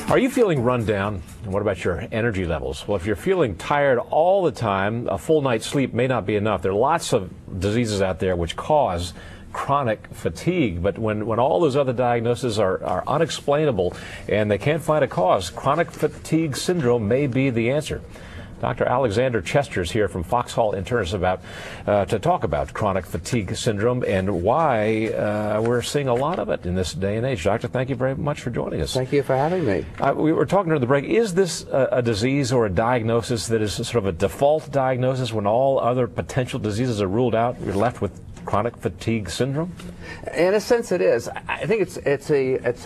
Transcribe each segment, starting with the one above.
Are you feeling run down? And what about your energy levels? Well, if you're feeling tired all the time, a full night's sleep may not be enough. There are lots of diseases out there which cause chronic fatigue, but when all those other diagnoses are unexplainable and they can't find a cause, chronic fatigue syndrome may be the answer. Dr. Alexander Chester is here from Foxhall Internists to talk about chronic fatigue syndrome and why we're seeing a lot of it in this day and age. Doctor, thank you very much for joining us. Thank you for having me. We were talking during the break. Is this a disease or a diagnosis that is sort of a default diagnosis when all other potential diseases are ruled out? You're left with chronic fatigue syndrome? In a sense, it is. I think it's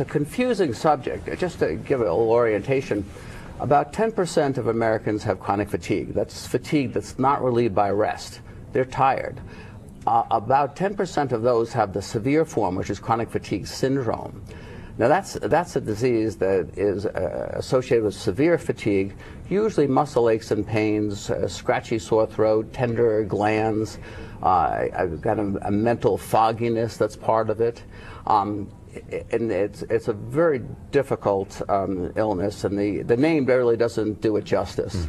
a confusing subject. Just to give it a little orientation. About 10% of Americans have chronic fatigue. That's fatigue that's not relieved by rest. They're tired. About 10% of those have the severe form, which is chronic fatigue syndrome. Now that's a disease that is associated with severe fatigue, usually muscle aches and pains, scratchy sore throat, tender glands, I've got a mental fogginess that's part of it. And it's a very difficult illness, and the name really doesn't do it justice.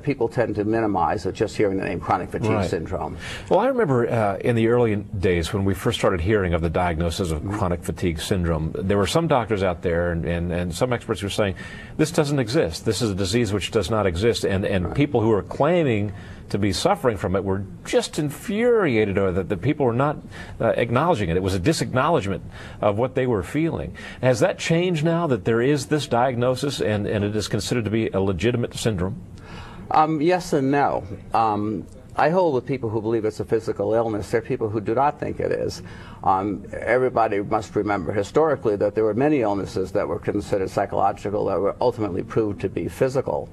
People tend to minimize it just hearing the name chronic fatigue syndrome. Well, I remember in the early days when we first started hearing of the diagnosis of chronic fatigue syndrome, there were some doctors out there and some experts who were saying, this doesn't exist. This is a disease which does not exist. And people who were claiming to be suffering from it were just infuriated or that the people were not acknowledging it. It was a disacknowledgement of what they were feeling. Has that changed now that there is this diagnosis and it is considered to be a legitimate syndrome? Yes and no. I hold with people who believe it's a physical illness. There are people who do not think it is. Everybody must remember historically that there were many illnesses that were considered psychological that were ultimately proved to be physical.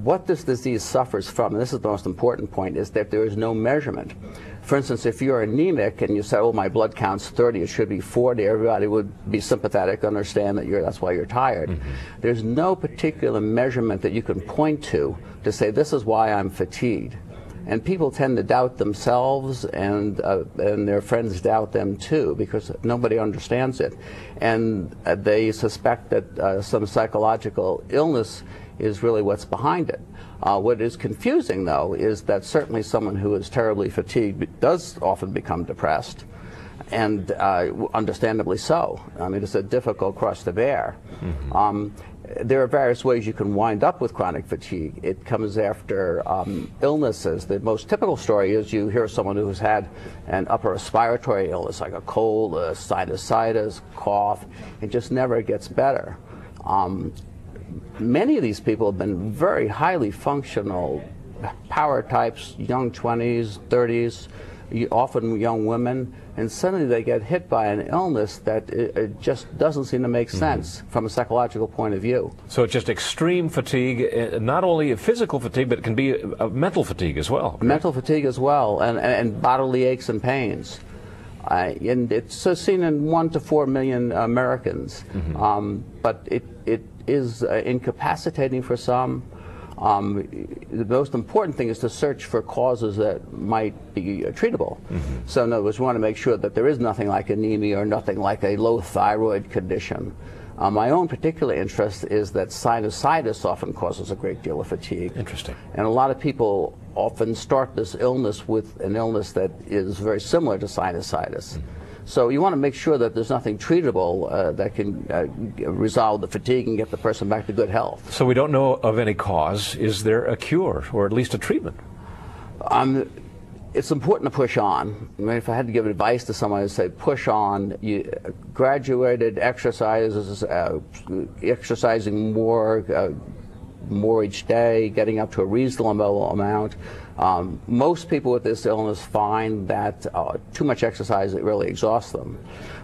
What this disease suffers from, and this is the most important point, is that there is no measurement. For instance, if you're anemic and you say, oh, my blood count's 30, it should be 40, everybody would be sympathetic, understand that that's why you're tired. There's no particular measurement that you can point to say, this is why I'm fatigued. And people tend to doubt themselves, and their friends doubt them too, because nobody understands it. And they suspect that some psychological illness is really what's behind it. What is confusing, though, is that certainly someone who is terribly fatigued does often become depressed, and understandably so. I mean, it's a difficult cross to bear. There are various ways you can wind up with chronic fatigue. It comes after illnesses. The most typical story is you hear someone who's had an upper respiratory illness, like a cold, sinusitis, cough. It just never gets better. Many of these people have been very highly functional, power types, young 20s, 30s, often young women, and suddenly they get hit by an illness that it just doesn't seem to make sense from a psychological point of view. So it's just extreme fatigue, not only physical fatigue, but it can be a mental fatigue as well. Mental fatigue as well, and bodily aches and pains. And it's seen in 1 to 4 million Americans, but it is incapacitating for some. The most important thing is to search for causes that might be treatable. So in other words, we want to make sure that there is nothing like anemia or nothing like a low thyroid condition. My own particular interest is that sinusitis often causes a great deal of fatigue. Interesting. And a lot of people often start this illness with an illness that is very similar to sinusitis. So you want to make sure that there's nothing treatable that can resolve the fatigue and get the person back to good health. So we don't know of any cause. Is there a cure or at least a treatment? It's important to push on. I mean, if I had to give advice to someone, I'd say push on. Graduated exercises, exercising more each day, getting up to a reasonable amount. Most people with this illness find that too much exercise really exhausts them.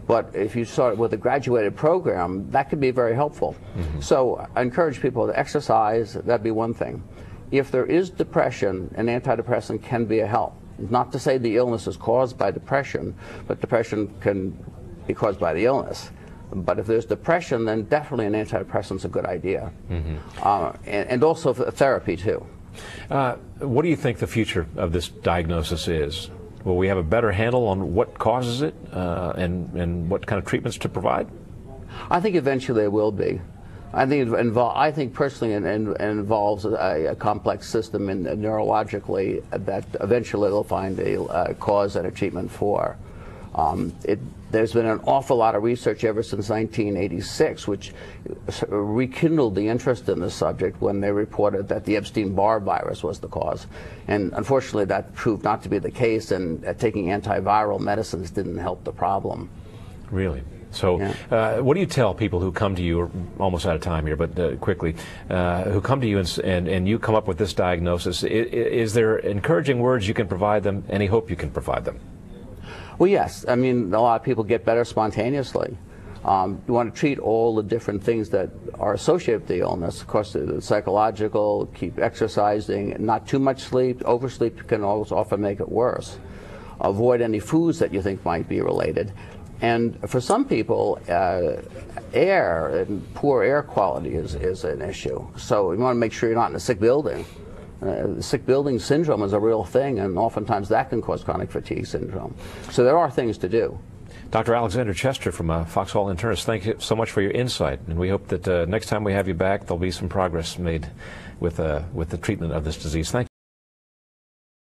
But if you start with a graduated program, that could be very helpful. So I encourage people to exercise. That'd be one thing. If there is depression, an antidepressant can be a help. Not to say the illness is caused by depression, but depression can be caused by the illness. But if there's depression, then definitely an antidepressant is a good idea. And also therapy, too. What do you think the future of this diagnosis is? Will we have a better handle on what causes it and what kind of treatments to provide? I think eventually it will be. I think personally it involves a complex system neurologically that eventually they'll find a cause and a treatment for. There's been an awful lot of research ever since 1986 which rekindled the interest in the subject when they reported that the Epstein-Barr virus was the cause. And unfortunately that proved not to be the case, and taking antiviral medicines didn't help the problem. Really? So what do you tell people who come to you, we're almost out of time here, but quickly, who come to you and you come up with this diagnosis? Is there encouraging words you can provide them, any hope you can provide them? Well, yes. I mean, a lot of people get better spontaneously. You want to treat all the different things that are associated with the illness. Of course, the psychological, keep exercising, not too much sleep. Oversleep can also often make it worse. Avoid any foods that you think might be related. And for some people, air and poor air quality is an issue. So you want to make sure you're not in a sick building. Sick building syndrome is a real thing, and oftentimes that can cause chronic fatigue syndrome. So there are things to do. Dr. Alexander Chester from Foxhall Internists, thank you so much for your insight, and we hope that next time we have you back, there'll be some progress made with the treatment of this disease. Thank you.